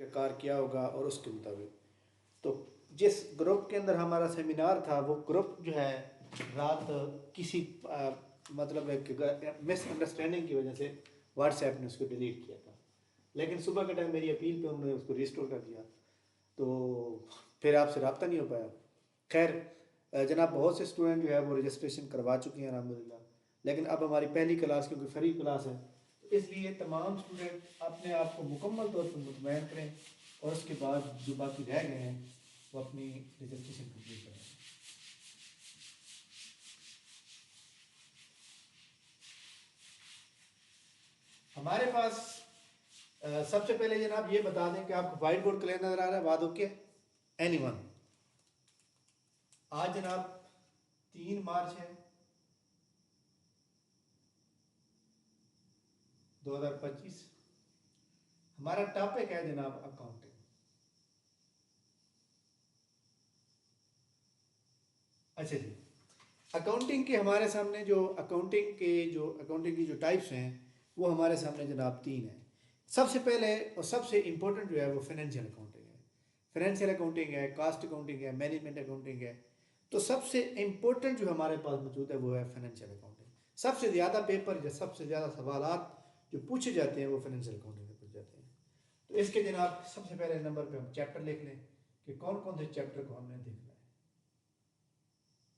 Car किया होगा और उसके मुताबिक। तो जिस ग्रुप के अंदर हमारा सेमिनार था वो ग्रुप जो है रात किसी मतलब एक मिसअंडरस्टैंडिंग की वजह से व्हाट्सएप ने उसको डिलीट किया था, लेकिन सुबह के टाइम मेरी अपील पे उन्होंने उसको रिस्टोर कर दिया, तो फिर आपसे रब्ता नहीं हो पाया। खैर जनाब बहुत से स्टूडेंट जो है वो रजिस्ट्रेशन करवा चुके हैं अल्हम्दुलिल्लाह, लेकिन अब हमारी पहली क्लास क्योंकि फ्री क्लास है तो इसलिए तमाम स्टूडेंट अपने आप को मुकम्मल तौर पर मुतमैन करें और उसके बाद जो बाकी रह गए हैं वो अपनी रजिस्ट्रेशन कंप्लीट करें। हमारे पास सबसे पहले जनाब ये बता दें कि आपको वाइट बोर्ड क्लियर नजर आ रहा है? बात ओके? एनीवन? आज जनाब 3 मार्च है 2025। हमारा टॉपिक है जनाब अकाउंटिंग। अच्छा जी, अकाउंटिंग के हमारे सामने जो अकाउंटिंग की जो टाइप्स हैं वो हमारे सामने जनाब 3 हैं। सबसे पहले और सबसे इम्पोर्टेंट जो है वो फाइनेंशियल अकाउंटिंग है। फाइनेंशियल अकाउंटिंग है, कास्ट अकाउंटिंग है, मैनेजमेंट अकाउंटिंग है। तो सबसे इम्पोर्टेंट जो हमारे पास मौजूद है वो है फाइनेंशियल अकाउंटिंग। सबसे ज़्यादा पेपर या सबसे ज़्यादा सवालात जो पूछे जाते हैं वो फाइनेंशियल अकाउंटिंग से पूछे जाते हैं। तो इसके जनाब सबसे पहले नंबर पे हम चैप्टर लिख लें कि कौन कौन से चैप्टर को हमने देखना है।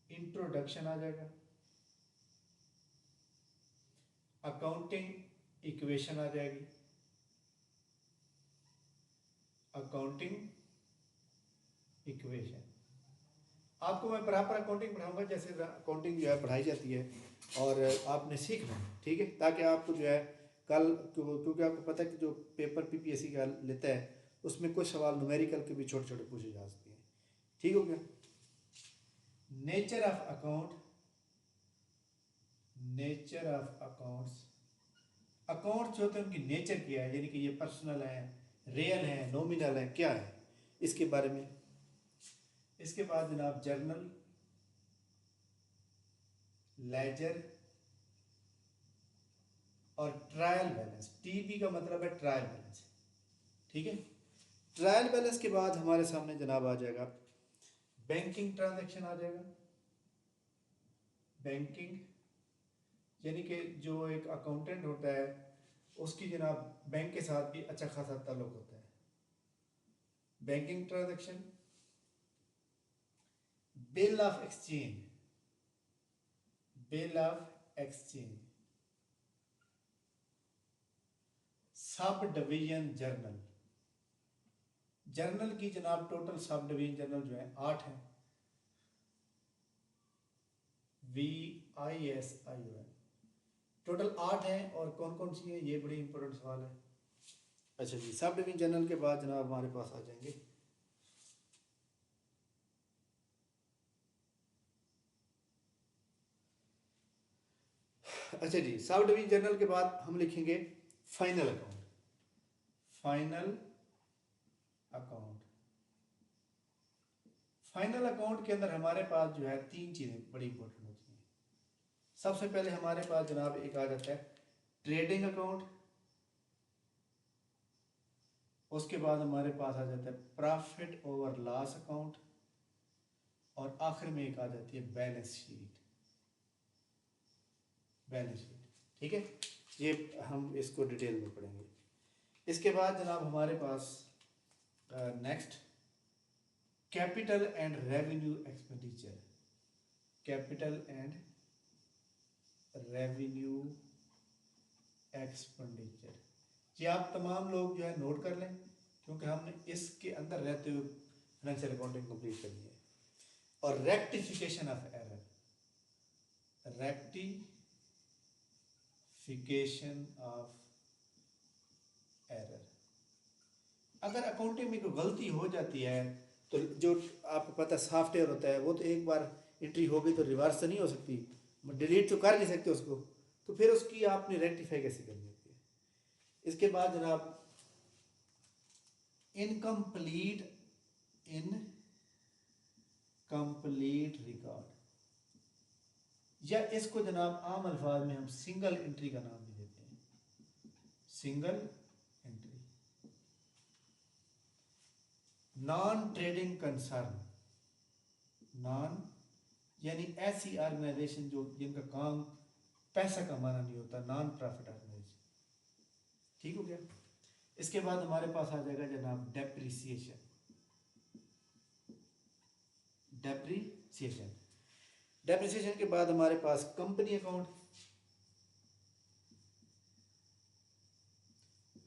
इंट्रोडक्शन आ जाएगा, अकाउंटिंग इक्वेशन आ जाएगी, अकाउंटिंग इक्वेशन। आपको मैं प्रॉपर अकाउंटिंग पढ़ाऊंगा जैसे अकाउंटिंग जो है पढ़ाई जाती है और आपने सीखना है, ठीक है, ताकि आपको जो है कल क्योंकि आपको पता है कि जो पेपर पीपीएससी का लेता है उसमें कुछ सवाल न्यूमेरिकल के भी छोटे छोटे पूछे जा सकते हैं। ठीक हो गया? Nature of account, nature of accounts. Accounts जो होते हैं उनकी नेचर क्या है, यानी कि ये पर्सनल है, रियल है, नॉमिनल है, क्या है, इसके बारे में। इसके बाद जनाब जर्नल, लेजर और ट्रायल बैलेंस। टीबी का मतलब है ट्रायल बैलेंस, ठीक है। ट्रायल बैलेंस के बाद हमारे सामने जनाब आ जाएगा बैंकिंग ट्रांजैक्शन आ जाएगा। बैंकिंग यानी कि जो एक अकाउंटेंट होता है उसकी जनाब बैंक के साथ भी अच्छा खासा ताल्लुक होता है। Banking transaction, bill of exchange, bill of exchange, sub division journal. Journal की जनाब टोटल सब डिवीजन जर्नल जो है 8 हैं। VISION टोटल 8 हैं। और कौन कौन सी है ये बड़ी इंपॉर्टेंट सवाल है। अच्छा जी, सब डिवीजन जर्नल के बाद जनाब हमारे पास आ जाएंगे अच्छा जी, सब डिवीजन जर्नल के बाद हम लिखेंगे final account. Final account, final account के अंदर हमारे पास जो है 3 चीज़ें बड़ी इंपॉर्टेंट होती हैं। सबसे पहले हमारे पास जनाब एक आ जाता है ट्रेडिंग अकाउंट, उसके बाद हमारे पास आ जाता है प्रॉफिट ओवर लॉस अकाउंट और आखिर में एक आ जाती है बैलेंस शीट। बैलेंस शीट, ठीक है, ये हम इसको डिटेल में पढ़ेंगे। इसके बाद जनाब हमारे पास next capital and revenue expenditure. Capital and revenue expenditure, ये आप तमाम लोग जो है नोट कर लें क्योंकि हमने इसके अंदर रहते हुए फाइनेंशियल अकाउंटिंग कंप्लीट करनी है। और rectification of error, rectification of error. अगर अकाउंटिंग में कोई गलती हो जाती है तो जो आपको पता सॉफ्टवेयर होता है वो तो एक बार एंट्री हो गई तो रिवर्स तो नहीं हो सकती, डिलीट तो कर नहीं सकते उसको, तो फिर उसकी आपने रेक्टिफाई कैसे करनी होती है। इसके बाद जनाब इनकम्प्लीट रिकॉर्ड, या इसको जनाब आम अल्फाज में हम सिंगल एंट्री का नाम भी देते हैं, single entry. Non trading concern, non यानी ऐसी ऑर्गेनाइजेशन जो जिनका काम पैसा कमाना नहीं होता, नॉन प्रॉफिट ऑर्गेनाइजेशन। ठीक हो गया। इसके बाद हमारे पास आ जाएगा जनाब डेप्रिसिएशन। डेप्रिसिएशन डेप्रिसिएशन के बाद हमारे पास कंपनी अकाउंट।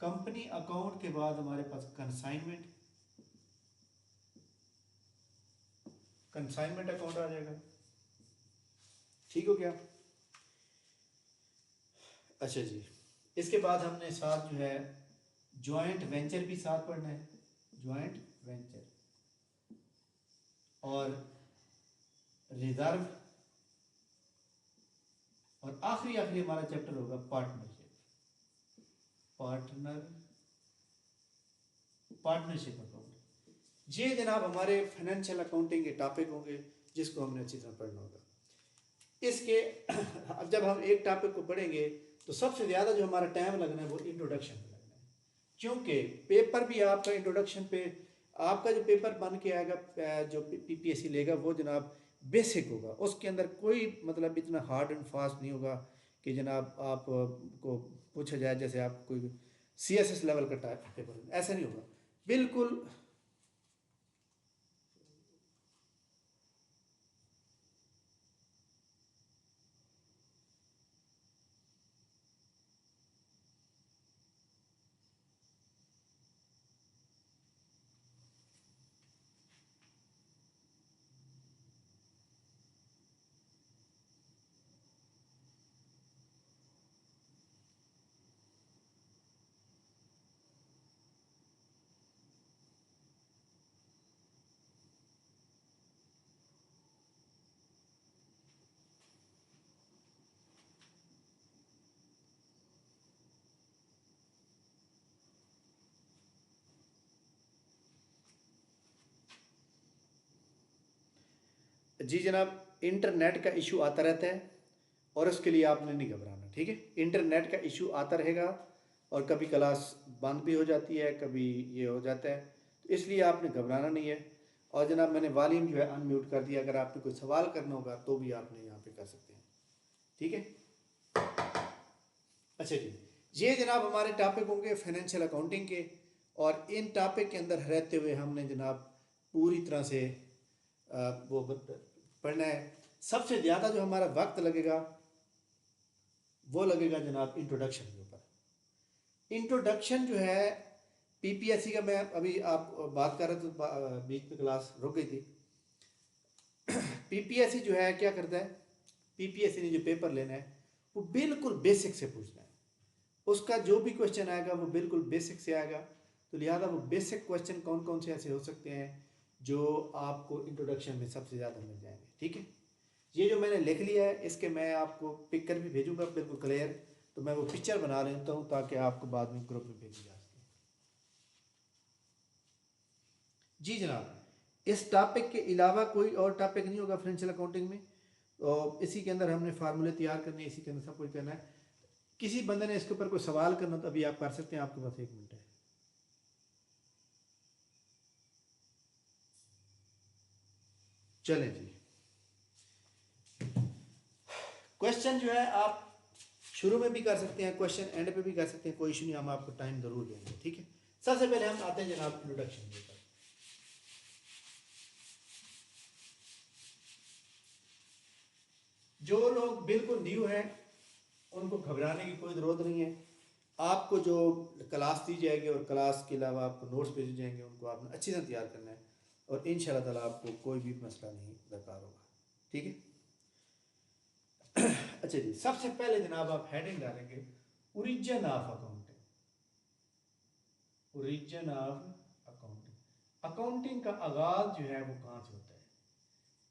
कंपनी अकाउंट के बाद हमारे पास कंसाइनमेंट, कंसाइनमेंट अकाउंट आ जाएगा। ठीक हो गया। अच्छा जी, इसके बाद हमने साथ जो है जॉइंट वेंचर भी साथ पढ़ना है, जॉइंट वेंचर, और रिजर्व, और आखिरी हमारा चैप्टर होगा पार्टनरशिप, पार्टनरशिप अकाउंट। ये जनाब हमारे फाइनेंशियल अकाउंटिंग के टॉपिक होंगे जिसको हमने अच्छी तरह पढ़ना होगा। इसके अब जब हम एक टॉपिक को पढ़ेंगे तो सबसे ज़्यादा जो हमारा टाइम लगना है वो इंट्रोडक्शन पे लगना है, क्योंकि पेपर भी आपका इंट्रोडक्शन पे, आपका जो पेपर बन के आएगा जो पीपीएससी लेगा वो जनाब बेसिक होगा, उसके अंदर कोई मतलब इतना हार्ड एंड फास्ट नहीं होगा कि जनाब आप को पूछा जाए जैसे आप कोई सीएसएस लेवल का टाइप पेपर, ऐसा नहीं होगा बिल्कुल। जी जनाब, इंटरनेट का इशू आता रहता है और उसके लिए आपने नहीं घबराना, ठीक है। इंटरनेट का इशू आता रहेगा और कभी क्लास बंद भी हो जाती है, कभी ये हो जाता है, तो इसलिए आपने घबराना नहीं है। और जनाब मैंने वॉल्यूम जो है अनम्यूट कर दिया, अगर आपने कोई सवाल करना होगा तो भी आपने यहाँ पे कर सकते हैं, ठीक है। अच्छा जी, ये जनाब हमारे टॉपिक होंगे फाइनेंशियल अकाउंटिंग के, और इन टॉपिक के अंदर रहते हुए हमने जनाब पूरी तरह से वो पढ़ना है। सबसे ज़्यादा जो हमारा वक्त लगेगा वो लगेगा जनाब इंट्रोडक्शन के ऊपर। इंट्रोडक्शन जो है पीपीएससी का, मैं अभी आप बात कर रहे थे तो बीच में क्लास रुक गई थी। पीपीएससी जो है क्या करता है, पीपीएससी ने जो पेपर लेना है वो बिल्कुल बेसिक से पूछना है, उसका जो भी क्वेश्चन आएगा वो बिल्कुल बेसिक से आएगा। तो लिहाजा वो बेसिक क्वेश्चन कौन कौन से ऐसे हो सकते हैं जो आपको इंट्रोडक्शन में सबसे ज़्यादा मिल जाएंगे, ठीक है। ये जो मैंने लिख लिया है इसके मैं आपको पिक कर भी भेजूंगा बिल्कुल क्लियर, तो मैं वो पिक्चर बना लेता हूँ ताकि आपको बाद में ग्रुप में भेजी जा सके। जी जनाब, इस टॉपिक के अलावा कोई और टॉपिक नहीं होगा फाइनेंशियल अकाउंटिंग में, और इसी के अंदर हमने फार्मूले तैयार करने, इसी के अंदर सब कुछ करना है। किसी बंदे ने इसके ऊपर कोई सवाल करना तो अभी आप कर सकते हैं, आपके पास 1 मिनट है। चलें जी, क्वेश्चन जो है आप शुरू में भी कर सकते हैं, क्वेश्चन एंड पे भी कर सकते हैं, कोई इशू नहीं, हम आपको टाइम जरूर देंगे, ठीक है। सबसे पहले हम आते हैं जनाब इंट्रोडक्शन के ऊपर। जो लोग बिल्कुल न्यू हैं उनको घबराने की कोई ज़रूरत नहीं है। आपको जो क्लास दी जाएगी और क्लास के अलावा आपको नोट्स भेजे जाएंगे, उनको आपने अच्छी तरह तैयार करना है और इंशाल्लाह ताला आपको कोई भी मसला नहीं दरकार होगा, ठीक है। अच्छा जी, सबसे पहले जनाब आप हेडिंग डालेंगे origin of accounting. Origin of accounting, accounting का आगाज जो है वो कहाँ से होता है,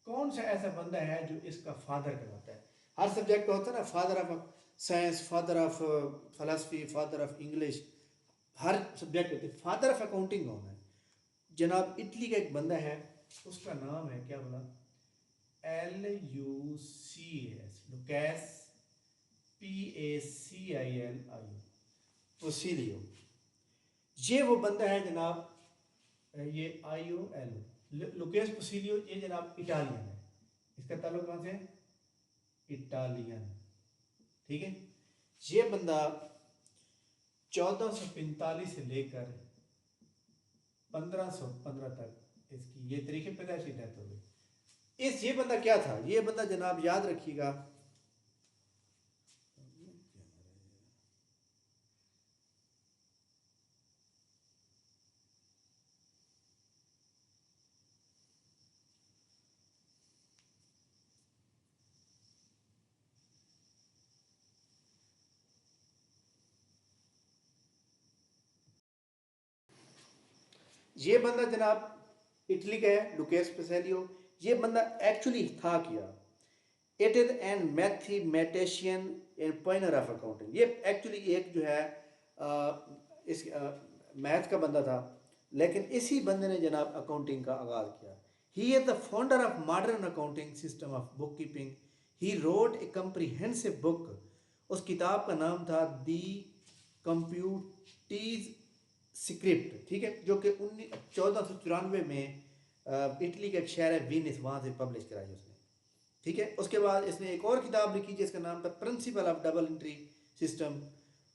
कौन सा ऐसा बंदा है जो इसका फादर कहलाता है। हर सब्जेक्ट का होता है ना, father of science, father of philosophy, father of English, her subject होते हैं। फादर ऑफ अकाउंटिंग कौन है जनाब, इटली का एक बंदा है, उसका नाम है क्या बोला, LUCAS, लुकैस, PACILI, पोसिलियो। ये वो बंदा है जनाब ये IOL लुकेस पोसिलियो, ये जनाब इटालियन है, इसका ताल्लुक कहाँ से है? इटालियन, ठीक है। ये बंदा 1445 से लेकर 1515 तक इसकी ये तरीके पैदाइश की डेथ हो गई। ये बंदा क्या था? ये बंदा जनाब याद रखिएगा, ये बंदा जनाब इटली का है, लुकेस पेसेलियो। ये बंदा एक्चुअली था क्या? It is an mathematician and pioneer of accounting. ये एक्चुअली एक जो है इस मैथ का बंदा था, लेकिन इसी बंदे ने जनाब अकाउंटिंग का आगाज़ किया। He is the founder of modern accounting system of book keeping. He wrote a comprehensive book. उस किताब का नाम था दी कंप्यूटीज स्क्रिप्ट, ठीक है, जो कि 1494 में इटली का एक शहर है वेनिस, वहाँ से पब्लिश कराई उसने, ठीक है। उसके बाद इसने एक और किताब लिखी जिसका नाम था principle of double entry system,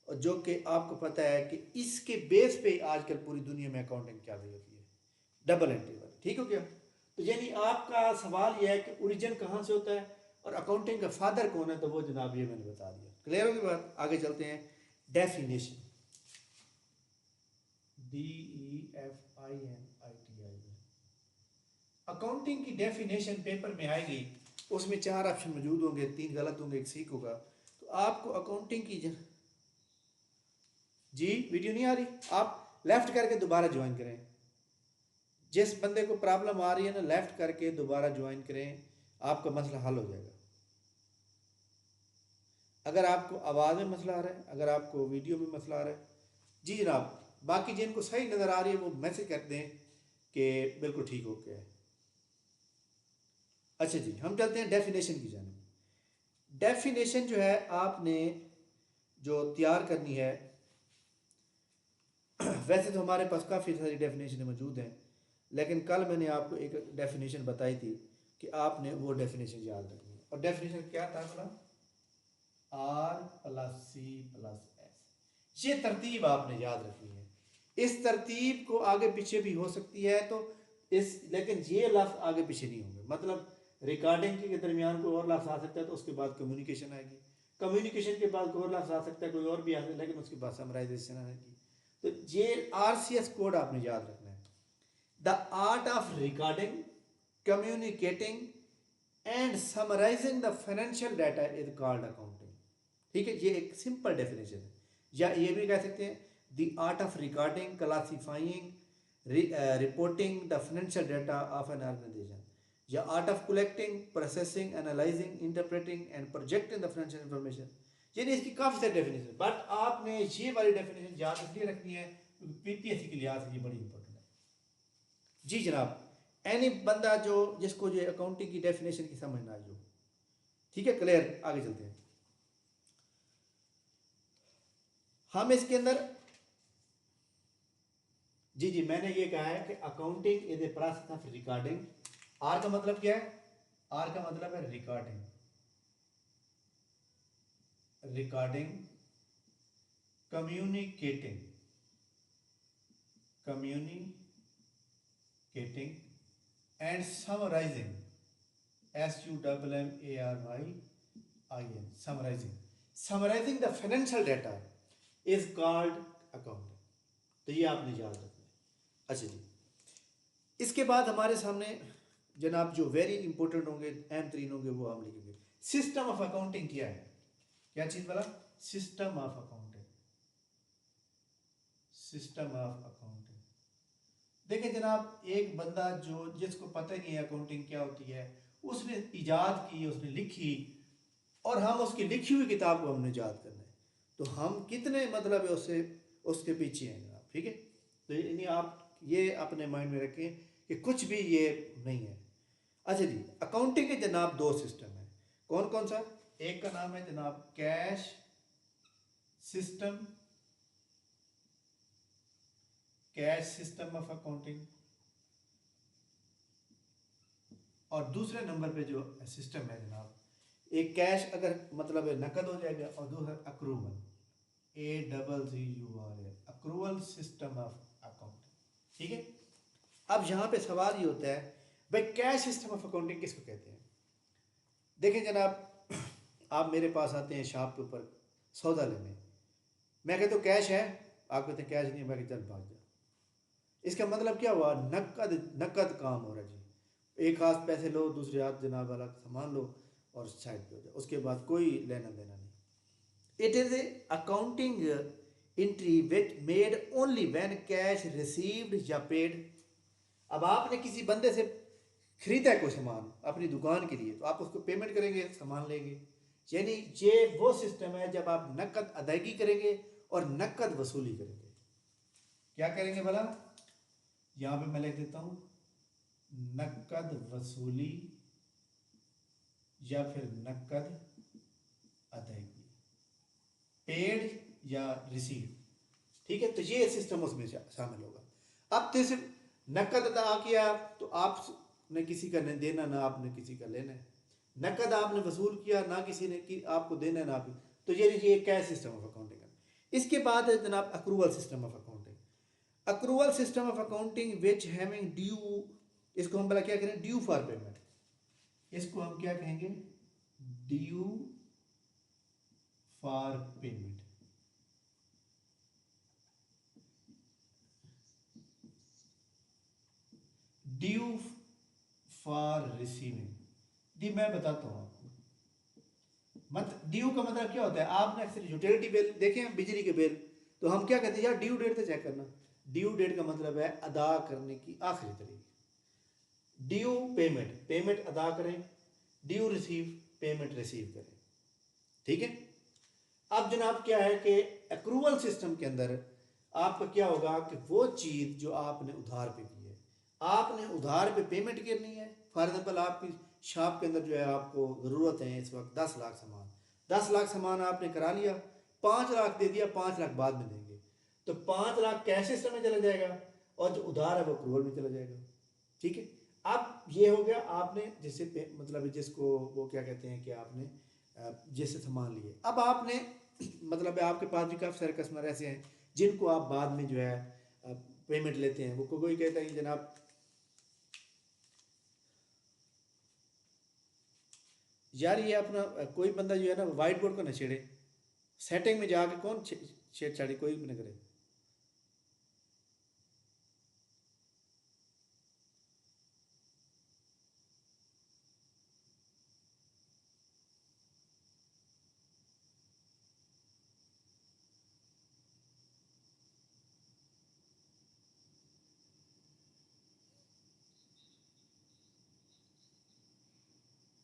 जो कि आपको पता है कि इसके बेस पे आजकल पूरी दुनिया में अकाउंटिंग चल रही होती है, डबल एंट्री वाली, ठीक हो गया। तो यानी आपका सवाल यह है कि ओरिजिन कहाँ से होता है और अकाउंटिंग का फादर कौन है, तो वो जनाब ये मैंने बता दिया। क्लियर होगी बात? आगे चलते हैं। Definition, DEFINITI। अकाउंटिंग की डेफिनेशन पेपर में आएगी, उसमें 4 ऑप्शन मौजूद होंगे, 3 गलत होंगे, एक ठीक होगा। तो आपको अकाउंटिंग की जी वीडियो नहीं आ रही, आप लेफ्ट करके दोबारा ज्वाइन करें। जिस बंदे को प्रॉब्लम आ रही है ना, लेफ्ट करके दोबारा ज्वाइन करें, आपका मसला हल हो जाएगा। अगर आपको आवाज़ में मसला आ रहा है, अगर आपको वीडियो में मसला आ रहा है, जी जनाब, बाकी जिनको सही नज़र आ रही है वो मैसेज कर दें कि बिल्कुल ठीक हो गया है। अच्छा जी, हम चलते हैं डेफिनेशन की जानिब। डेफिनेशन जो है आपने जो तैयार करनी है, वैसे तो हमारे पास काफ़ी सारी डेफिनेशन मौजूद हैं, लेकिन कल मैंने आपको एक डेफिनेशन बताई थी कि आपने वो डेफिनेशन याद रखनी है। और डेफिनेशन क्या था बोला? R+C+S। ये तरतीब आपने याद रखनी है। इस तरतीब को आगे पीछे भी हो सकती है, तो लेकिन ये लफ्ज़ आगे पीछे नहीं होंगे। मतलब रिकॉर्डिंग के दरमियान कोई और लफ्ज़ आ सकता है, तो उसके बाद कम्युनिकेशन आएगी, कम्युनिकेशन के बाद कोई और लफ्ज़ आ सकता है, कोई और भी आ सकता है, लेकिन उसके बाद समराइजेशन आएगी। तो ये RCS कोड आपने याद रखना है। The art of recording, communicating and summarising the financial data is called accounting, ठीक है। ये एक सिंपल डेफिनेशन है। या ये भी कह सकते हैं the art of recording, classifying, reporting the financial data of an organisation, या art of collecting, processing, analysing, interpreting and projecting the financial information. यानी इसकी काफ़ी सारी डेफिनेशन, बट आपने ये वाली डेफिनेशन याद इसलिए रखनी है क्योंकि PPSC के लिहाज से ये बड़ी इंपॉर्टेंट है। जी जनाब, एनी बंदा जो जिसको ये अकाउंटिंग की डेफिनेशन की समझ ना आई हो, ठीक है, क्लियर। आगे चलते हैं। हम इसके अंदर जी मैंने ये कहा है कि accounting is a process of recording. R का मतलब क्या है? आर का मतलब है recording, recording, communicating, communicating and summarising, SUMMARYIN, summarising, summarising the financial data is called accounting. तो ये आपने याद रखना है। अच्छा जी, इसके बाद हमारे सामने जनाब जो वेरी इंपॉर्टेंट होंगे, अहम तरीन होंगे, वो हम लिखेंगे। सिस्टम ऑफ अकाउंटिंग क्या है? क्या चीज वाला? System of accounting, system of accounting. देखिए जनाब, एक बंदा जो जिसको पता ही नहीं है अकाउंटिंग क्या होती है, उसने इजाद की, उसने लिखी, और हम उसकी लिखी हुई किताब को हमने याद करना है, तो हम कितने मतलब है उससे उसके पीछे हैं जनाब, ठीक है। तो यानी आप ये अपने माइंड में रखें कि कुछ भी ये नहीं है। अच्छा जी, अकाउंटिंग के जनाब 2 सिस्टम है। कौन कौन सा? एक का नाम है जनाब cash system, cash system of accounting, और दूसरे नंबर पे जो सिस्टम है जनाब, एक कैश अगर मतलब नकद हो जाएगा और दूसरा accrual, ACCURL, accrual system of account. ठीक है। अब यहाँ पे सवाल ये होता है भाई कैश सिस्टम ऑफ अकाउंटिंग किसको कहते हैं? देखिए जनाब, आप मेरे पास आते हैं शॉप के ऊपर सौदा लेने, मैं कहता हूँ कैश है, आप कहते हैं कैश नहीं है, मैं कहता चल भाग जा। इसका मतलब क्या हुआ? नकद नकद काम हो रहा है जी। एक हाथ पैसे लो, दूसरे हाथ जनाब वाला सामान लो और साइड पे हो जाओ, उसके बाद कोई लेना देना नहीं। It is a accounting entry which made only when cash received या पेड। अब आपने किसी बंदे से खरीदा है कोई सामान अपनी दुकान के लिए, तो आप उसको पेमेंट करेंगे, सामान लेंगे। यानी ये वो सिस्टम है जब आप नकद अदायगी करेंगे और नकद वसूली करेंगे। क्या करेंगे भला? यहाँ पे मैं लिख देता हूँ नकद वसूली या फिर नकद अदायगी, पेड या रिसीव। ठीक है, तो ये सिस्टम उसमें शामिल होगा। अब तो सिर्फ नकद अदा किया तो आपने किसी का नहीं देना, ना आपने किसी का लेना है। नकद आपने वसूल किया, ना किसी ने कि आपको देना है ना आप, तो ये कैश सिस्टम ऑफ अकाउंटिंग है। इसके बाद है जनाब accrual system of accounting. Accrual system of accounting which having due, इसको हम भला क्या करें? Due for payment. इसको हम क्या कहेंगे? Due for payment. Due for receiving दी मैं बताता हूँ आपको। ड्यू का मतलब क्या होता है? आपने अक्सर यूटिलिटी बिल देखे हैं, बिजली के बिल, तो हम क्या कहते हैं यार ड्यू डेट से चेक करना। ड्यू डेट का मतलब है अदा करने की आखिरी तारीख। ड्यू पेमेंट, पेमेंट अदा करें। ड्यू रिसीव, पेमेंट रिसीव करें। ठीक है। अब जनाब क्या है कि अक्रूवल सिस्टम के अंदर आपका क्या होगा कि वो चीज़ जो आपने उधार पे की है, आपने उधार पे पेमेंट करनी है। फॉर एग्जाम्पल आपकी शॉप के अंदर जो है आपको ज़रूरत है इस वक्त 10 लाख सामान, 10 लाख सामान आपने करा लिया, 5 लाख दे दिया, 5 लाख बाद में देंगे, तो 5 लाख कैश सिस्टम में चला जाएगा और जो उधार है वो अक्रूवल में चला जाएगा। ठीक है। अब ये हो गया आपने जिससे मतलब जिसको वो क्या कहते हैं कि आपने जैसे सामान लिए। अब आपने मतलब आपके पास भी काफ़ी सारे कस्टमर ऐसे हैं जिनको आप बाद में जो है पेमेंट लेते हैं। वो कोई कहता है कि जनाब यार ये अपना कोई बंदा जो है ना वाइट बोर्ड को ना छेड़े, सेटिंग में जाके कौन छेड़छाड़ी कोई भी ना करे।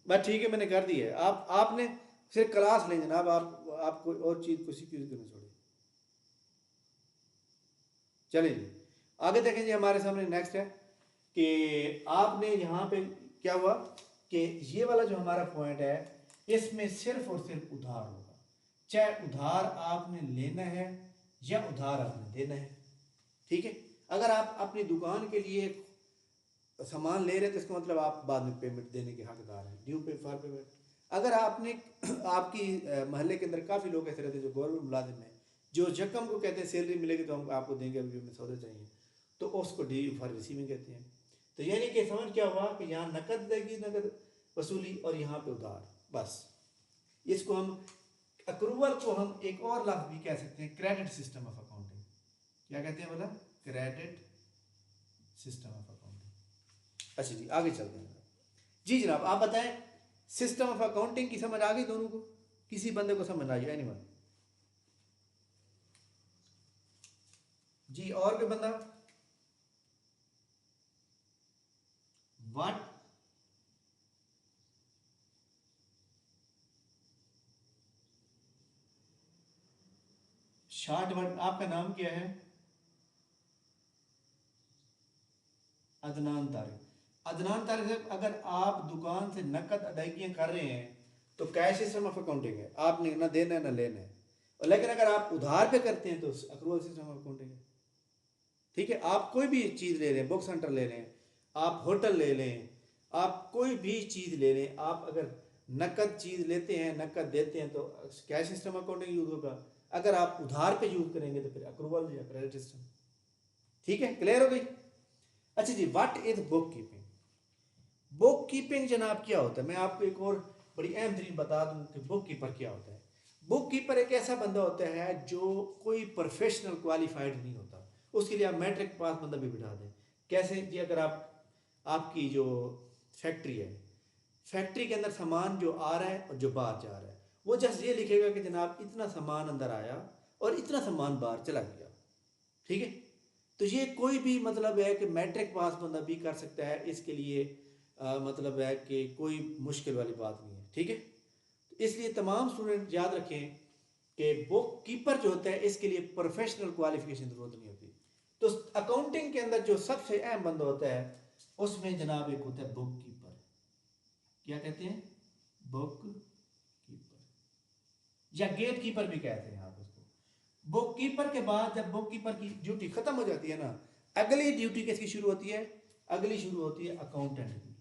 बस ठीक है, मैंने कर दी है। आपने सिर्फ क्लास लें जनाब, आप कोई और चीज़ किसी चीज़ को नहीं छोड़े। चलिए जी आगे देखें जी, हमारे सामने नेक्स्ट है कि आपने यहाँ पे क्या हुआ कि ये वाला जो हमारा पॉइंट है इसमें सिर्फ और सिर्फ उधार होगा, चाहे उधार आपने लेना है या उधार आपने देना है। ठीक है। अगर आप अपनी दुकान के लिए सामान ले रहे हैं तो इसका मतलब आप बाद में पेमेंट देने के हकदार हैं, ड्यू पे फॉर पेमेंट। अगर आपने आपकी महल्ले के अंदर काफ़ी लोग ऐसे रहते हैं जो गवर्नमेंट मुलाजिम हैं, जो जकम को कहते हैं सैलरी मिलेगी तो हम आपको देंगे, अभी हमें सौदे चाहिए, तो उसको ड्यू फॉर रिसीविंग कहते हैं। तो यानी कि समझ क्या हुआ कि यहाँ नकद देगी, नकद वसूली, और यहाँ पे उधार। बस इसको हम अक्रूवल को हम एक और लफ्ज भी कह सकते हैं, क्रेडिट सिस्टम ऑफ अकाउंटिंग। क्या कहते हैं बोला? Credit system of accounting. अच्छा जी आगे चलते हैं जी। जनाब आप बताएं सिस्टम ऑफ अकाउंटिंग की समझ आ गई दोनों को? किसी बंदे को समझ आई? एनीवन जी? और कोई बंदा? व्हाट शॉर्ट वर्ड, आपका नाम क्या है? अदनान तारिक। अदनान तारिक साहब, अगर आप दुकान से नकद अदायगियाँ कर रहे हैं तो कैश सिस्टम ऑफ अकाउंटिंग है, आपने ना देना है ना लेना है। और लेकिन अगर आप उधार पे करते हैं तो अक्रूवल सिस्टम ऑफ अकाउंटिंग है। ठीक है। आप कोई भी चीज़ ले रहे हैं, बुक सेंटर ले रहे हैं, आप होटल ले लें, आप कोई भी चीज़ ले लें, आप अगर नकद चीज़ लेते हैं, नकद देते हैं, तो कैश सिस्टम अकाउंटिंग यूज होगा। अगर आप उधार पे यूज करेंगे तो फिर अक्रूवल या क्रेडिट सिस्टम। ठीक है, क्लियर हो गई। अच्छा जी, what is book keeping? Book keeping जनाब क्या होता है, मैं आपको एक और बड़ी अहम तरीन बता दूं कि बुक कीपर क्या होता है। बुक कीपर एक ऐसा बंदा होता है जो कोई प्रोफेशनल क्वालिफाइड नहीं होता। उसके लिए आप मैट्रिक पास बंदा भी बिठा दें। कैसे जी, अगर आपकी जो फैक्ट्री है, फैक्ट्री के अंदर सामान जो आ रहा है और जो बाहर जा रहा है, वो जस्ट ये लिखेगा कि जनाब इतना सामान अंदर आया और इतना सामान बाहर चला गया। ठीक है, तो ये कोई भी मतलब है कि मैट्रिक पास बंदा भी कर सकता है। इसके लिए मतलब है कि कोई मुश्किल वाली बात नहीं है। ठीक है, तो इसलिए तमाम स्टूडेंट याद रखें कि बुक कीपर जो होता है इसके लिए प्रोफेशनल क्वालिफिकेशन जरूरत नहीं होती। तो अकाउंटिंग के अंदर जो सबसे अहम बंदा होता है उसमें जनाब एक होता है बुक कीपर। क्या कहते हैं? बुक कीपर या गेट कीपर भी कहते हैं आप उसको। बुक कीपर के बाद जब बुक कीपर की ड्यूटी खत्म हो जाती है ना, अगली ड्यूटी किसकी शुरू होती है? अगली शुरू होती है अकाउंटेंट की।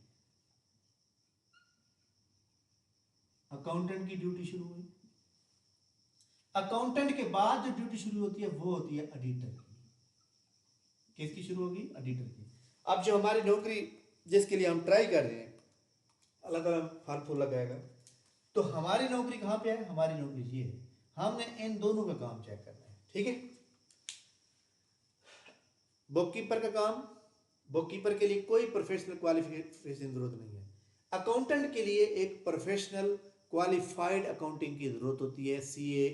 अकाउंटेंट की ड्यूटी शुरू हुई। अकाउंटेंट के बाद जो ड्यूटी शुरू होती है वो होती है ऑडिटर की। किसकी शुरू होगी? ऑडिटर की। अब जो हमारी नौकरी जिसके लिए हम ट्राई कर रहे हैं, अल्लाह ताला फल फूल लगाएगा, तो हमारी नौकरी कहाँ पे है? हमारी नौकरी ये है, हमने इन दोनों का काम चेक करना है। ठीक है, बुक कीपर का काम, बुक कीपर के लिए कोई प्रोफेशनल क्वालिफिकेशन जरूरत नहीं है। अकाउंटेंट के लिए एक प्रोफेशनल क्वालिफाइड अकाउंटिंग की जरूरत होती है, CA,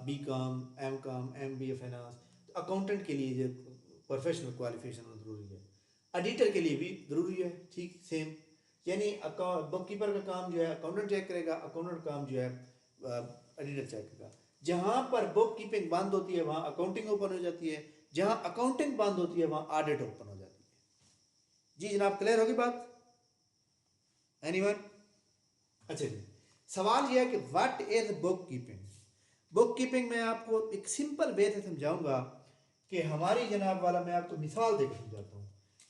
B com, M B A finance. Accountant के लिए जो प्रोफेशनल क्वालिफिकेशन जरूरी है, ऑडिटर के लिए भी जरूरी है। ठीक सेम, यानी बुक कीपर का काम जो है अकाउंटेंट चेक करेगा, अकाउंटेंट काम जो है ऑडिटर चेक करेगा। जहाँ पर बुक कीपिंग बंद होती है वहाँ अकाउंटिंग ओपन हो जाती है, जहाँ अकाउंटिंग बंद होती है वहाँ ऑडिट ओपन हो जाती है। जी जनाब, क्लियर होगी बात? एनीवन? अच्छा जी, सवाल यह है कि what is book keeping? Book keeping में आपको एक सिंपल वे से समझाऊंगा कि हमारी जनाब वाला, मैं आपको मिसाल देकर समझाता हूँ।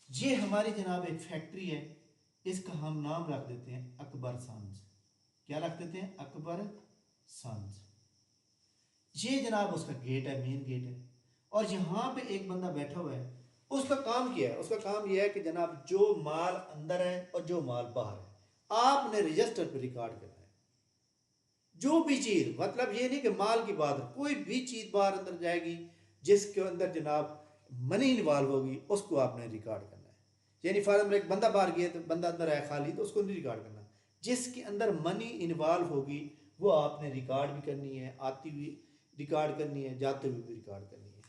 ये हमारी जनाब एक फैक्ट्री है, इसका हम नाम रख देते हैं अकबर सन्स। क्या रख देते हैं? अकबर सन्स। ये जनाब उसका गेट है, मेन गेट है, और यहाँ पे एक बंदा बैठा हुआ है। उसका काम क्या है? उसका काम यह है कि जनाब जो माल अंदर है और जो माल बाहर है आपने रजिस्टर पर रिकॉर्ड करना है। जो भी चीज़, मतलब ये नहीं कि माल की बात है, कोई भी चीज़ बाहर अंदर जाएगी जिसके अंदर जनाब मनी इन्वॉल्व होगी उसको आपने रिकॉर्ड करना है। यानी फॉर एग्जाम्पल एक बंदा बाहर गया तो बंदा अंदर आया खाली, तो उसको नहीं रिकॉर्ड करना। जिसके अंदर मनी इन्वॉल्व होगी वो आपने रिकॉर्ड भी करनी है, आती हुई रिकॉर्ड करनी है, जाते हुए भी रिकॉर्ड करनी है।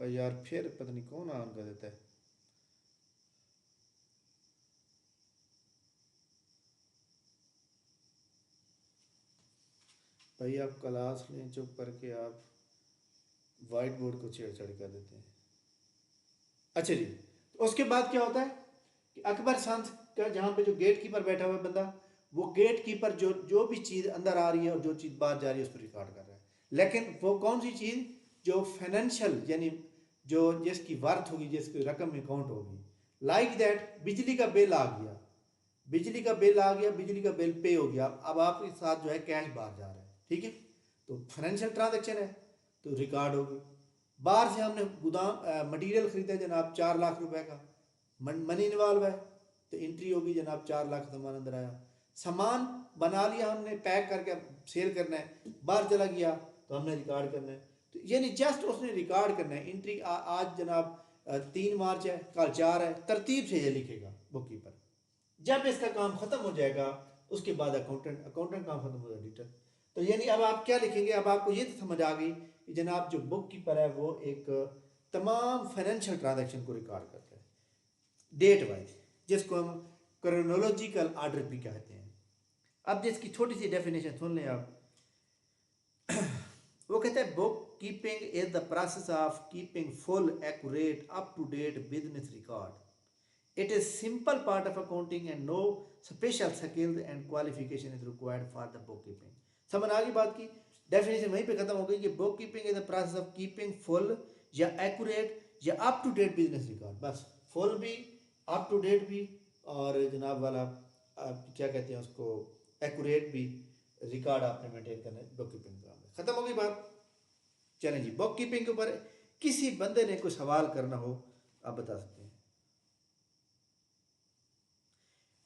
भाई यार फिर पता नहीं कौन ऑन कर देता है। भाई आप क्लास लें चुप करके, आप वाइट बोर्ड को छेड़छाड़ कर देते हैं। अच्छा जी, तो उसके बाद क्या होता है कि अकबर सांस का जहाँ पे जो गेट कीपर बैठा हुआ है बंदा, वो गेट कीपर जो जो भी चीज़ अंदर आ रही है और जो चीज़ बाहर जा रही है उसको रिकॉर्ड कर रहा है। लेकिन वो कौन सी चीज़ जो फाइनेंशियल, यानी जो जिसकी वर्थ होगी, जिसकी रकम में काउंट होगी। लाइक दैट बिजली का बिल आ गया, बिजली का बिल आ गया, बिजली का बिल पे हो गया, अब आपके साथ जो है कैश बाहर जा रहा है। ठीक है, तो फाइनेंशियल ट्रांजेक्शन है तो रिकॉर्ड होगी। बाहर से हमने गोदाम मटेरियल खरीदा जनाब 4 लाख रुपए का, मनी इन्वॉल्व है तो एंट्री होगी जनाब 4 लाख सामान अंदर आया। सामान बना लिया हमने, पैक करके सेल करना है, बाहर चला गया तो हमने रिकॉर्ड करना है। तो यानी जस्ट उसने रिकॉर्ड करना है। एंट्री आज जनाब 3 मार्च है, कल 4 है, तरतीब से ये लिखेगा बुक कीपर। जब इसका काम खत्म हो जाएगा उसके बाद अकाउंटेंट, अकाउंटेंट काम खत्म हो जाएगा ऑडिटर। तो यानी अब आप क्या लिखेंगे? अब आपको ये तो समझ आ गई कि जनाब जो बुक कीपर है वो एक तमाम फाइनेंशियल ट्रांजैक्शन को रिकॉर्ड करता है डेट वाइज, जिसको हम क्रोनोलॉजिकल ऑर्डर भी कहते हैं। अब जिसकी छोटी सी डेफिनेशन सुन लें आप। वो कहते हैं book keeping is the process of keeping full accurate up to date business record. It is simple part of accounting and no special skills and qualification is required for the bookkeeping. समझ आ गई बात की? Definition वहीं पे खत्म हो गई कि bookkeeping is the process of keeping full या accurate या up to date business record। बस फुल भी, अप टू डेट भी, और जनाब वाला क्या कहते हैं उसको, एक्यूरेट भी रिकॉर्ड आपने मेंटेन करना है बुक कीपिंग काम में। ख़त्म हो गई बात। चलें जी, बुक कीपिंग के ऊपर किसी बंदे ने कोई सवाल करना हो आप बता सकते हैं।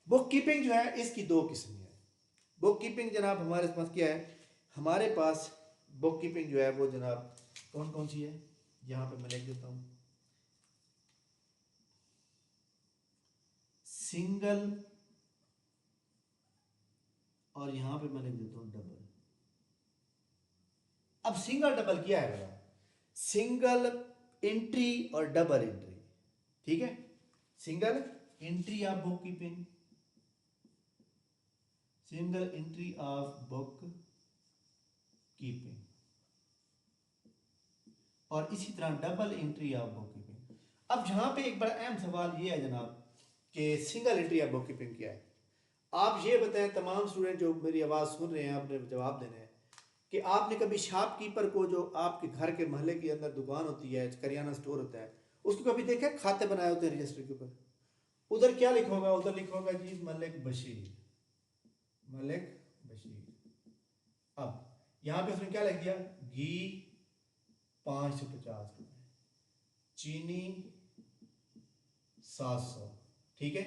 बुक कीपिंग जो है इसकी दो किस्में है। बुक कीपिंग जनाब हमारे पास क्या है, हमारे पास बुक कीपिंग जो है वो जनाब कौन कौन सी है, यहाँ पे मैं लिख देता हूँ। सिंगल, और यहाँ पे मैं लिख देता हूँ डबल। अब सिंगल डबल क्या है बड़ा, सिंगल एंट्री और डबल एंट्री, ठीक है। Single entry of book keeping, single entry of book keeping, और इसी तरह double entry of book keeping. अब यहाँ पे एक बड़ा अहम सवाल ये है जनाब कि single entry of book keeping क्या है। आप ये बताएं, तमाम स्टूडेंट जो मेरी आवाज़ सुन रहे हैं आपने जवाब देना है कि आपने कभी शॉपकीपर को, जो आपके घर के मोहल्ले के अंदर दुकान होती है, करियाना स्टोर होता है, उसको कभी देखा खाते बनाए होते हैं रजिस्टर के ऊपर, उधर क्या लिखा होगा, उधर लिखा होगा जी मलिक बशीर, मलिक बशीर। अब यहाँ पे उसने क्या लिख दिया, घी 550 रुपये, चीनी 700, ठीक है,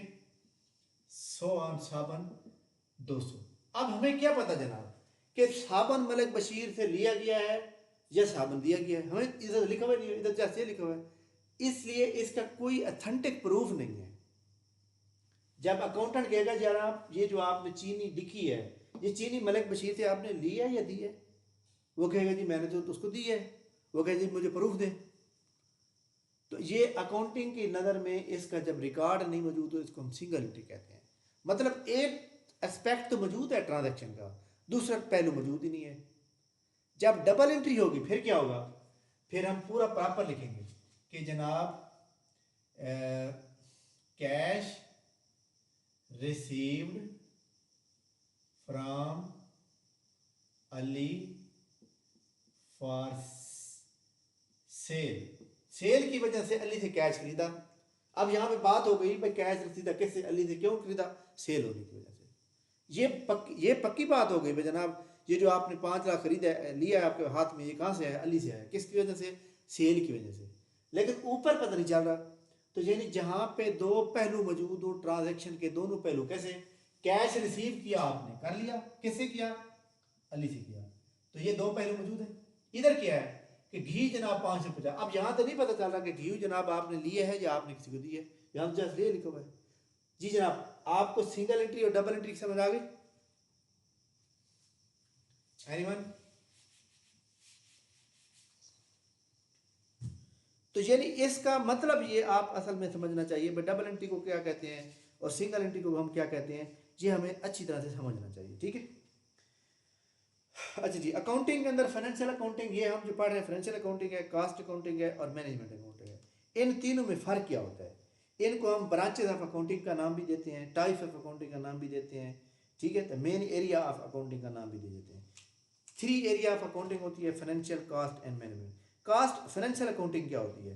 100 साबुन 200। अब हमें क्या पता जनाब कि साबुन मलिक बशीर से लिया गया है या साबुन दिया गया है, हमें इधर लिखा हुआ नहीं है, इधर जैसे लिखा हुआ है, इसलिए इसका कोई अथेंटिक प्रूफ नहीं है। जब अकाउंटेंट कहेगा जनाब ये जो आपने चीनी लिखी है, ये चीनी मलिक बशीर से आपने ली है या दी है, वो कहेगा जी मैंने तो उसको दी है, वो कहेगा जी मुझे प्रूफ दे। तो ये अकाउंटिंग की नज़र में इसका जब रिकॉर्ड नहीं मौजूद तो इसको हम सिंगल एंट्री कहते हैं। मतलब एक एस्पेक्ट तो मौजूद है ट्रांजैक्शन का, दूसरा पहलू मौजूद ही नहीं है। जब डबल एंट्री होगी फिर क्या होगा, फिर हम पूरा प्रॉपर लिखेंगे कि जनाब cash received from Ali for sale, sale की वजह से अली से कैश खरीदा। अब यहाँ पे बात हो गई भाई कैश खरीदा किससे, अली से, क्यों खरीदा, सेल होने की वजह से। ये पक्की बात हो गई भाई जनाब, ये जो आपने 5 लाख खरीदा लिया है आपके हाथ में, ये कहाँ से है, अली से है, किसकी वजह से, सेल की वजह से। लेकिन ऊपर पता नहीं चल रहा। तो यानी जहाँ पे दो पहलू मौजूद हो ट्रांजेक्शन के, दोनों पहलू कैसे, कैश रिसीव किया आपने, कर लिया, किससे किया, अली से किया, तो ये दो पहलू मौजूद है। इधर क्या है कि घी जनाब 550। अब यहाँ तो नहीं पता चल रहा कि घी जनाब आपने लिए है या आपने किसी को दी है, यहाँ तो जस्ट ले लिखा हुआ है। जी जनाब, आपको सिंगल एंट्री और डबल एंट्री समझ आ गई, एनीवन? तो यानी इसका मतलब ये आप असल में समझना चाहिए भाई डबल एंट्री को क्या कहते हैं और सिंगल एंट्री को हम क्या कहते हैं, ये हमें अच्छी तरह से समझना चाहिए, ठीक है। अच्छा जी, अकाउंटिंग के अंदर फाइनेंशियल अकाउंटिंग, ये हम जो पढ़ रहे हैं फाइनेंशियल अकाउंटिंग है, कॉस्ट अकाउंटिंग है और मैनेजमेंट अकाउंटिंग है। इन तीनों में फ़र्क क्या होता है, इनको हम ब्रांचेज ऑफ अकाउंटिंग का नाम भी देते हैं, टाइप्स ऑफ अकाउंटिंग का नाम भी देते हैं, ठीक है। तो मेन एरिया ऑफ अकाउंटिंग का नाम भी दे देते हैं। 3 एरिया ऑफ अकाउंटिंग होती है, financial, cost and management. Cost financial accounting क्या होती है,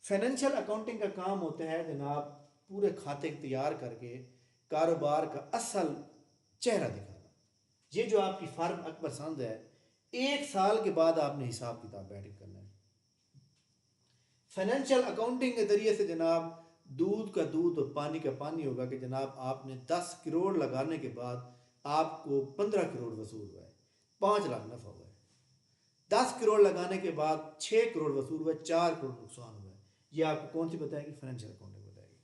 फाइनेंशियल अकाउंटिंग का काम होता है जनाब पूरे खाते तैयार करके कारोबार का असल चेहरा दिखाना। ये जो आपकी फार्म अकबर संद है, 1 साल के बाद आपने हिसाब किताब बैठ करना है। फाइनेंशियल अकाउंटिंग के जरिए से जनाब दूध का दूध और पानी का पानी होगा कि जनाब आपने 10 करोड़ लगाने के बाद आपको 15 करोड़ वसूल हुआ है, 5 लाख नफा हुआ है। 10 करोड़ लगाने के बाद 6 करोड़ वसूल हुआ है, 4 करोड़ नुकसान हुआ है। ये आपको कौन सी बताएगी, फाइनेंशियल अकाउंटिंग बताएगी।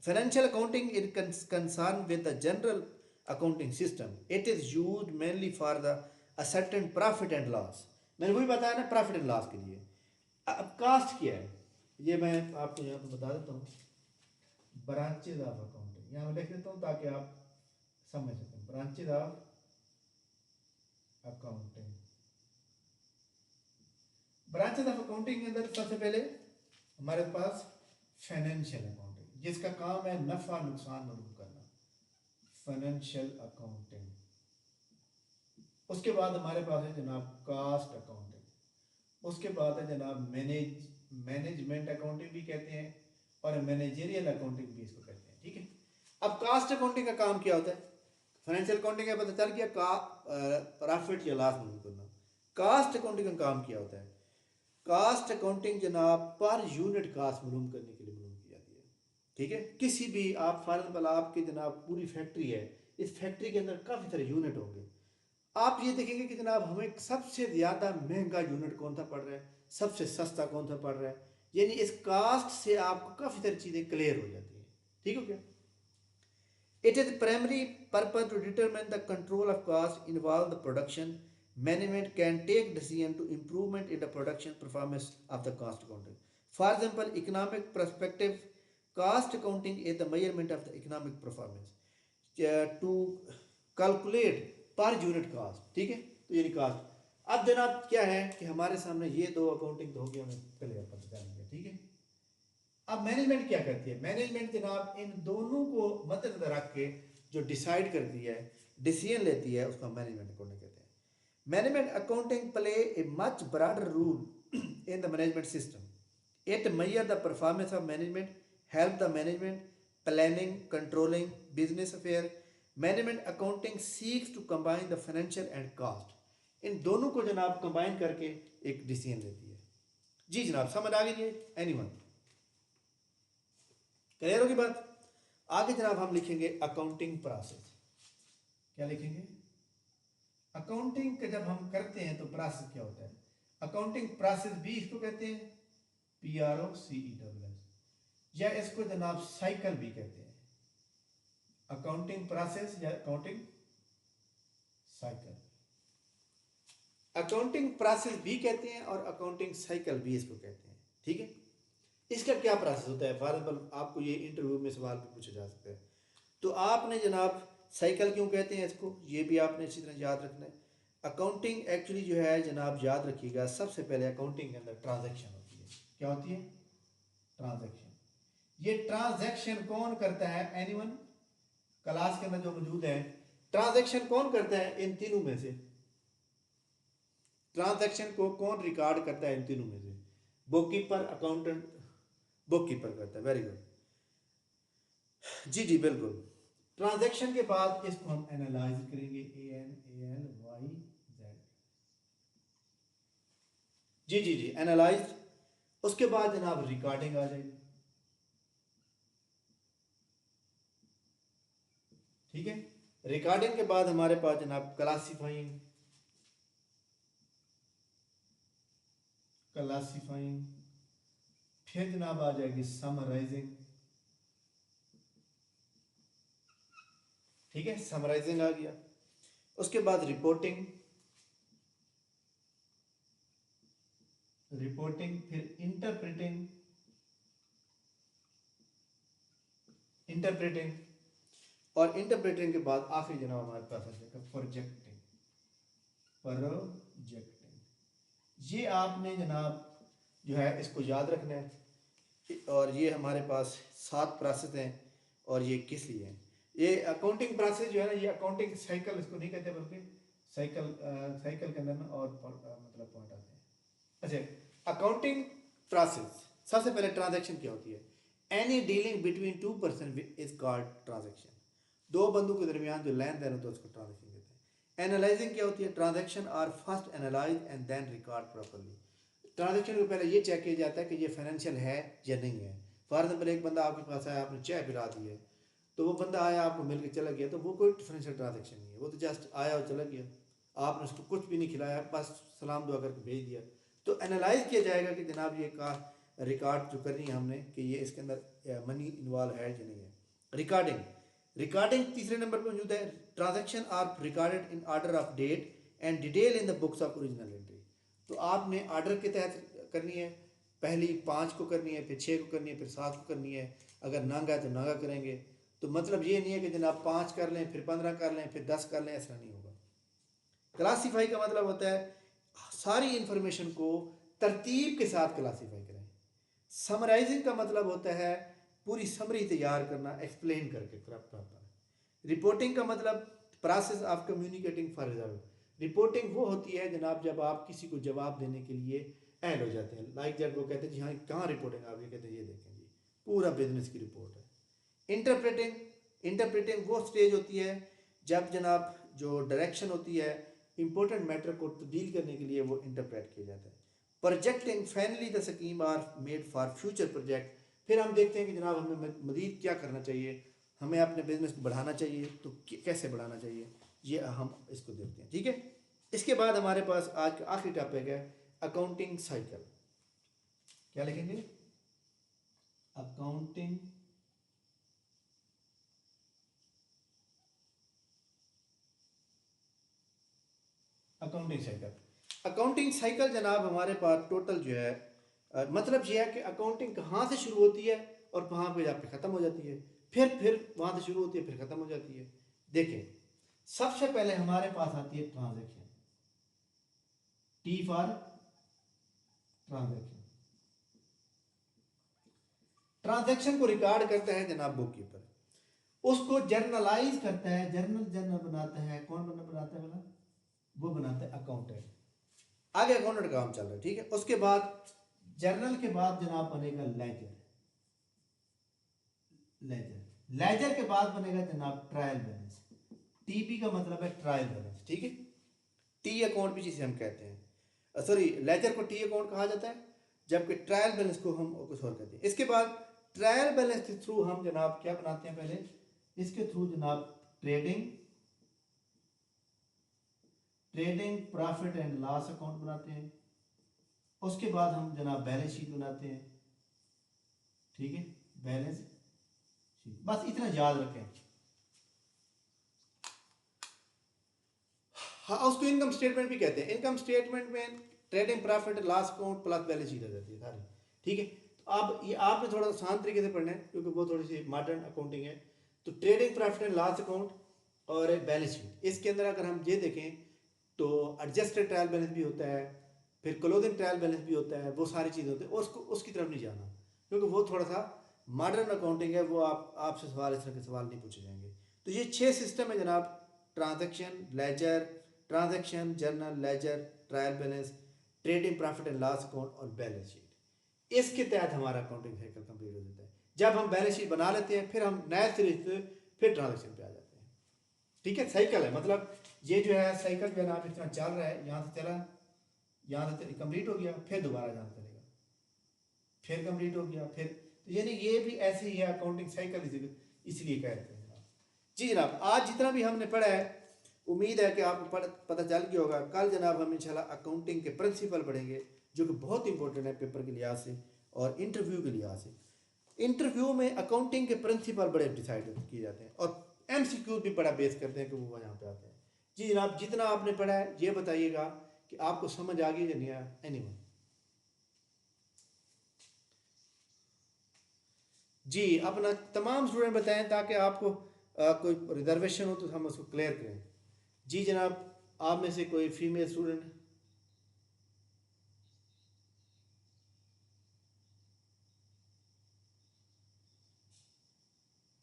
Financial accounting is concern with the general accounting system, it is used mainly for the a certain profit and loss. मैंने वही बताया ना, प्रॉफिट एंड लॉस के लिए। अब कास्ट क्या है, ये मैं आपको यहाँ पर बता देता हूँ। ब्रांचेज ऑफ अकाउंटिंग यहाँ मैं लिख देता हूँ ताकि आप समझ सकें। Branches of accounting, branches of accounting के अंदर सबसे पहले हमारे पास फाइनेंशियल अकाउंटिंग, जिसका काम है नफा नुकसान मालूम करना, फाइनेंशियल अकाउंटिंग। उसके बाद हमारे पास है जनाब कास्ट अकाउंटिंग, उसके बाद है जनाब मैनेजमेंट अकाउंटिंग भी कहते हैं, और मैनेजरियल अकाउंटिंग भी इसको कहते हैं। ठीक है, अब कास्ट अकाउंटिंग का काम क्या होता है? फाइनेंशियल अकाउंटिंग का पता चल गया का प्रॉफिट या लॉस मालूम करना। कास्ट अकाउंटिंग का काम क्या होता है? कास्ट अकाउंटिंग जनाब पर यूनिट कास्ट मालूम करने के लिए मालूम की जाती है। ठीक है, किसी भी आप फॉर एग्जाम्पल आपकी जनाब पूरी फैक्ट्री है, इस फैक्ट्री के अंदर काफ़ी सारे यूनिट होंगे। आप ये देखेंगे कि जनाब हमें सबसे ज़्यादा महंगा यूनिट कौन सा पड़ रहा है, सबसे सस्ता कौन सा पड़ रहा है, यानी इस कास्ट से आपको काफ़ी सारी चीज़ें क्लियर हो जाती हैं। ठीक हो गया? It is the primary purpose to determine the control of cost involved the production. Management can take decision to improvement in the production performance of the cost accounting. For example, economic perspective, cost accounting is the measurement of the economic performance. To calculate per unit cost. ठीक है, तो ये cast. अब जनाब क्या है कि हमारे सामने ये दो अकाउंटिंग हो गया, हमें क्लियर पता चल गया। ठीक है, अब मैनेजमेंट क्या करती है? मैनेजमेंट जनाब इन दोनों को मद्देनजर रख के जो डिसाइड करती है, डिसीजन लेती है, उसको मैनेजमेंट अकाउंटिंग कहते हैं। Management accounting play a much broader role in the management system. It measure the performance of management, help the management planning, controlling business affair. Management accounting seeks to combine the financial and cost. इन दोनों को जनाब combine करके एक decision लेती है। जी जनाब, समझ आ गई? एनीवन क्लियर होगी बात? आगे जनाब हम लिखेंगे अकाउंटिंग प्रोसेस। क्या लिखेंगे? अकाउंटिंग का जब हम करते हैं तो प्रोसेस क्या होता है? अकाउंटिंग प्रोसेस भी इसको कहते हैं, PROCESS, या इसको जनाब साइकिल भी कहते हैं। अकाउंटिंग प्रोसेस या अकाउंटिंग साइकिल, अकाउंटिंग प्रोसेस भी कहते हैं और अकाउंटिंग साइकिल भी इसको कहते हैं। ठीक है, इसका क्या प्रोसेस होता है? फॉर एग्जाम्पल आपको ये इंटरव्यू में सवाल भी पूछा जा सकता है, तो आपने जनाब साइकिल क्यों कहते हैं इसको, ये भी आपने अच्छी तरह याद रखना है। अकाउंटिंग एक्चुअली जो है जनाब याद रखिएगा, सबसे पहले अकाउंटिंग के अंदर ट्रांजैक्शन होती है। क्या होती है? ट्रांजैक्शन। ये ट्रांजैक्शन कौन करता है? एनीवन क्लास के अंदर जो मौजूद है, ट्रांजैक्शन कौन करता है इन तीनों में से? ट्रांजैक्शन को कौन रिकॉर्ड करता है इन तीनों में से? Book keeper, accountant. Book keeper करता है, वेरी गुड। जी जी बिल्कुल। ट्रांजैक्शन के बाद इसको हम एनालाइज करेंगे, ANALYZ। जी जी जी, एनालाइज। उसके बाद जनाब रिकॉर्डिंग आ जाएगी। ठीक है, रिकॉर्डिंग के बाद हमारे पास जनाब क्लासीफाइंग, क्लासीफाइंग, फिर जनाब आ जाएगी समराइजिंग। ठीक है, समराइजिंग आ गया। उसके बाद रिपोर्टिंग, रिपोर्टिंग, फिर इंटरप्रेटिंग, इंटरप्रेटिंग, और इंटरप्रेटिंग के बाद आखिरी जनाब हमारे पास आ जाएगा प्रोजेक्टिंग, प्रोजेक्टिंग। ये आपने जनाब जो है इसको याद रखना है। और ये हमारे पास 7 प्रोसेस हैं, और ये किस लिए हैं? ये अकाउंटिंग प्रोसेस जो है ना, ये अकाउंटिंग साइकिल इसको नहीं कहते, बल्कि साइकिल, साइकिल के अंदर ना और मतलब पॉइंट आते हैं। अच्छा, अकाउंटिंग प्रोसेस, सबसे पहले ट्रांजैक्शन क्या होती है? Any dealing between two person is called transaction. दो बंदों के दरमियान जो लेन देन होता है उसको ट्रांजैक्शन कहते हैं। एनालाइजिंग क्या होती है? Transaction are first analyse and then record properly. Transaction को पहले ये चेक किया जाता है कि ये फाइनेंशियल है या नहीं है। फॉर एग्जाम्पल एक बंदा आपके पास आया, आपने चाय पिला दी है, तो वो बंदा आया आपको मिल के चला गया, तो वो कोई फाइनेंशियल ट्रांजैक्शन नहीं है, वो तो जस्ट आया और चला गया, आपने उसको कुछ भी नहीं खिलाया, बस सलाम दुआ करके भेज दिया। तो एनालाइज किया जाएगा कि जनाब ये का रिकॉर्ड जो करनी है हमने, कि ये इसके अंदर मनी इन्वॉल्व है या नहीं है। रिकॉर्डिंग, रिकॉर्डिंग तीसरे नंबर पर मौजूद है। Transaction are recorded in order of date and detail in the books of original entry. तो आपने ऑर्डर के तहत करनी है, पहली 5 को करनी है, फिर 6 को करनी है, फिर 7 को करनी है, अगर नांगा है तो नांगा करेंगे। तो मतलब ये नहीं है कि जनाब 5 कर लें, फिर 15 कर लें, फिर 10 कर लें, ऐसा नहीं होगा। क्लासीफाई का मतलब होता है सारी इंफॉर्मेशन को तरतीब के साथ क्लासीफाई करें। समराइजिंग का मतलब होता है पूरी समरी तैयार करना, एक्सप्लेन करके प्रॉपर। रिपोर्टिंग का मतलब process of communicating for result. Reporting वो होती है जनाब जब आप किसी को जवाब देने के लिए अहल हो जाते हैं, लाइक जब वो कहते हैं जी हाँ कहाँ रिपोर्टिंग, आप ये कहते हैं ये देखें जी पूरा बिजनेस की रिपोर्ट है। इंटरप्रेटिंग वो स्टेज होती है जब जनाब जो डायरेक्शन होती है इंपॉर्टेंट मैटर को डील करने के लिए वो इंटरप्रेट किया जाता है। Projecting finally the scheme are made for future project. फिर हम देखते हैं कि जनाब हमें मज़ीद क्या करना चाहिए, हमें अपने बिजनेस को बढ़ाना चाहिए तो कैसे बढ़ाना चाहिए, ये हम इसको देखते हैं। ठीक है, इसके बाद हमारे पास आज का आखिरी टॉपिक है अकाउंटिंग साइकिल। क्या लिखेंगे? Accounting cycle. अकाउंटिंग साइकिल जनाब हमारे पास टोटल जो है मतलब ये है कि अकाउंटिंग कहाँ से शुरू होती है और कहाँ पे जाके ख़त्म हो जाती है, फिर वहाँ से शुरू होती है फिर ख़त्म हो जाती है। देखें, सबसे पहले हमारे पास आती है transaction, T for transaction. Transaction को रिकॉर्ड करता है जनाब बुक कीपर, उसको जर्नलाइज करता है, जर्नल बनाता है। कौन बनाता है बोला? वो बनाता है अकाउंटेंट। आगे अकाउंटेंट का काम चल रहा है। ठीक है, उसके बाद जर्नल के बाद जनाब बनेगा लेजर। लेजर के बाद बनेगा जनाब ट्रायल बैलेंस। टीपी का मतलब है ट्रायल बैलेंस। ठीक है, टी अकाउंट भी जिसे हम कहते हैं, सॉरी लेजर को टी अकाउंट कहा जाता है, जबकि ट्रायल बैलेंस को हम कुछ और कहते हैं। इसके बाद ट्रायल बैलेंस के थ्रू हम जनाब क्या बनाते हैं? पहले इसके थ्रू जनाब trading profit and loss account बनाते हैं। उसके बाद हम जनाब बैलेंस शीट बनाते हैं। ठीक है, बैलेंस शीट, बस इतना याद रखें। हाँ, उसको इनकम स्टेटमेंट भी कहते हैं। इनकम स्टेटमेंट में trading profit loss account plus balance sheet आ जाती है सारी। ठीक है, तो अब ये आपने थोड़ा आसान तरीके से पढ़ना है क्योंकि वो थोड़ी सी मॉडर्न अकाउंटिंग है। तो trading profit and loss account और बैलेंस शीट, इसके अंदर अगर हम ये देखें तो एडजस्टेड ट्रायल बैलेंस भी होता है, फिर क्लोजिंग ट्रायल बैलेंस भी होता है, वो सारी चीज़ें होती है। उसको उसकी तरफ नहीं जाना क्योंकि वो थोड़ा सा मॉडर्न अकाउंटिंग है, वो आपसे सवाल इस तरह के सवाल नहीं पूछे जाएंगे। तो ये 6 सिस्टम है जनाब: transaction, ledger, transaction, journal, ledger, trial balance, trading profit and loss account और बैलेंस शीट। इसके तहत हमारा अकाउंटिंग साइकिल कंप्लीट हो जाता है। जब हम बैलेंस शीट बना लेते हैं फिर हम नए सिरे से फिर ट्रांजैक्शन पे आ जाते हैं। ठीक है, साइकिल है, मतलब ये जो है साइकिल जो है ना इस तरह चल रहा है, यहाँ से चला, यहाँ से कंप्लीट हो गया, फिर दोबारा यहाँ चलेगा, फिर कंप्लीट हो गया, फिर, तो यानी ये भी ऐसे ही है अकाउंटिंग साइकिल, इसलिए कहते हैं जनाब। जी जनाब, आज जितना भी हमने पढ़ा है उम्मीद है कि आपको पता चल गया होगा। कल जनाब हम इंशाल्लाह अकाउंटिंग के प्रिंसिपल पढ़ेंगे जो कि बहुत इंपॉर्टेंट है पेपर के लिहाज से और इंटरव्यू के लिहाज से। इंटरव्यू में अकाउंटिंग के प्रिंसिपल बड़े डिसाइड किए जाते हैं और एमसीक्यू भी बड़ा बेस करते हैं कि वो यहाँ पे आते हैं। जी जनाब, जितना आपने पढ़ा है ये बताइएगा कि आपको समझ आ गई या नहीं आया। एनीवन जी, अपना तमाम स्टूडेंट बताएं ताकि आपको कोई रिजर्वेशन हो तो हम उसको क्लियर करें। जी जनाब, आप में से कोई फीमेल स्टूडेंट?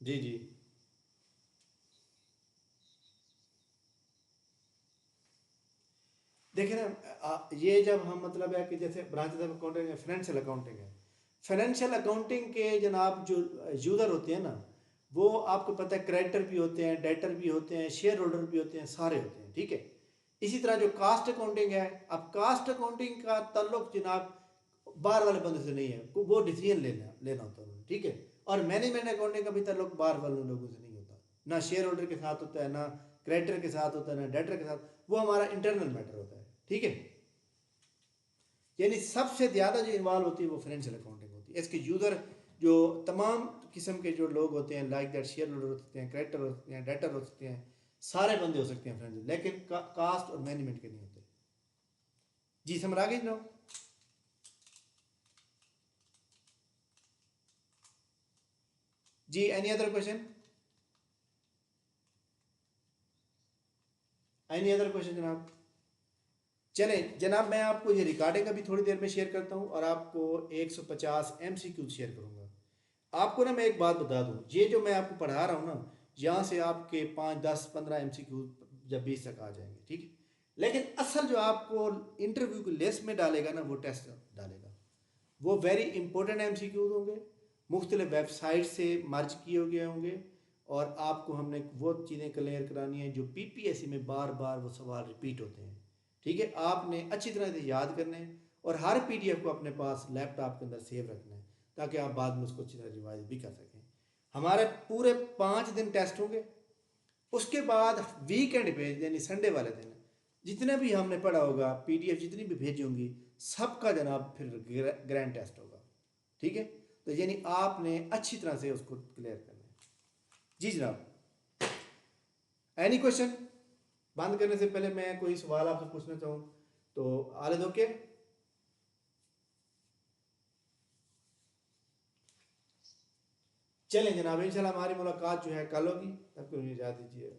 जी जी, देखिए ना, ये जब हम मतलब है कि जैसे ब्रांचेस ऑफ अकाउंटिंग है, फाइनेंशियल अकाउंटिंग है, फाइनेंशियल अकाउंटिंग के जनाब जो यूज़र होते हैं ना, वो आपको पता है क्रेडिटर भी होते हैं, डेटर भी होते हैं, शेयर होल्डर भी होते हैं, सारे होते हैं। ठीक है, इसी तरह जो कास्ट अकाउंटिंग है, अब कास्ट अकाउंटिंग का ताल्लुक जनाब बाहर वाले बंदे से नहीं है, वो डिसीजन लेना लेना होता है। ठीक है, और मैनेजमेंट अकाउंटिंग का भी ताल्लुक बाहर वाले लोगों से नहीं होता, ना शेयर होल्डर के साथ होता है, ना क्रेडिटर के साथ होता है, ना डेटर के साथ, वो हमारा इंटरनल मैटर होता है। ठीक है, यानी सबसे ज़्यादा जो इन्वॉल्व होती है वो फाइनेंशियल अकाउंटिंग होती है। इसके यूज़र जो तमाम किस्म के जो लोग होते हैं, लाइक दैट शेयर होल्डर हो सकते हैं, क्रेडिटर हो सकते हैं, डेटर हो सकते हैं, सारे बंदे हो सकते हैं फाइनेंशियल, लेकिन कास्ट और मैनेजमेंट के नहीं होते। जी समझ आ गई ना? जी, any other question? Any other question जनाब? चले जनाब, मैं आपको ये रिकॉर्डिंग अभी थोड़ी देर में शेयर करता हूँ और आपको 150 MCQ शेयर करूँगा। आपको ना मैं एक बात बता दूँ, ये जो मैं आपको पढ़ा रहा हूँ ना, यहाँ से आपके 5, 10, 15 MCQ जब 20 तक आ जाएंगे। ठीक है, लेकिन असल जो आपको इंटरव्यू की लिस्ट में डालेगा ना, वो टेस्ट डालेगा, वो वेरी इंपॉर्टेंट MCQ होंगे, मुख्तलिफ वेबसाइट से मर्ज किए गए होंगे, और आपको हमने वो चीज़ें क्लियर करानी है जो पीपीएससी में बार बार वो सवाल रिपीट होते हैं। ठीक है, आपने अच्छी तरह से याद करना है और हर पीडीएफ को अपने पास लैपटॉप के अंदर सेव रखना है ताकि आप बाद में उसको अच्छी तरह रिवाइज भी कर सकें। हमारे पूरे 5 दिन टेस्ट होंगे, उसके बाद वीकेंड पे यानी संडे वाले दिन जितने भी हमने पढ़ा होगा, पीडीएफ जितनी भी भेजी होंगी, सबका जनाब फिर ग्रैंड टेस्ट होगा। ठीक है, तो यानी आपने अच्छी तरह से उसको क्लियर करना है। जी जनाब, एनी क्वेश्चन? बंद करने से पहले मैं कोई सवाल आपसे पूछना चाहूँ तो आले दो के। चलें जनाब, इंशाल्लाह हमारी मुलाकात जो है कल होगी, तब तक मुझे इजाज़त दीजिए।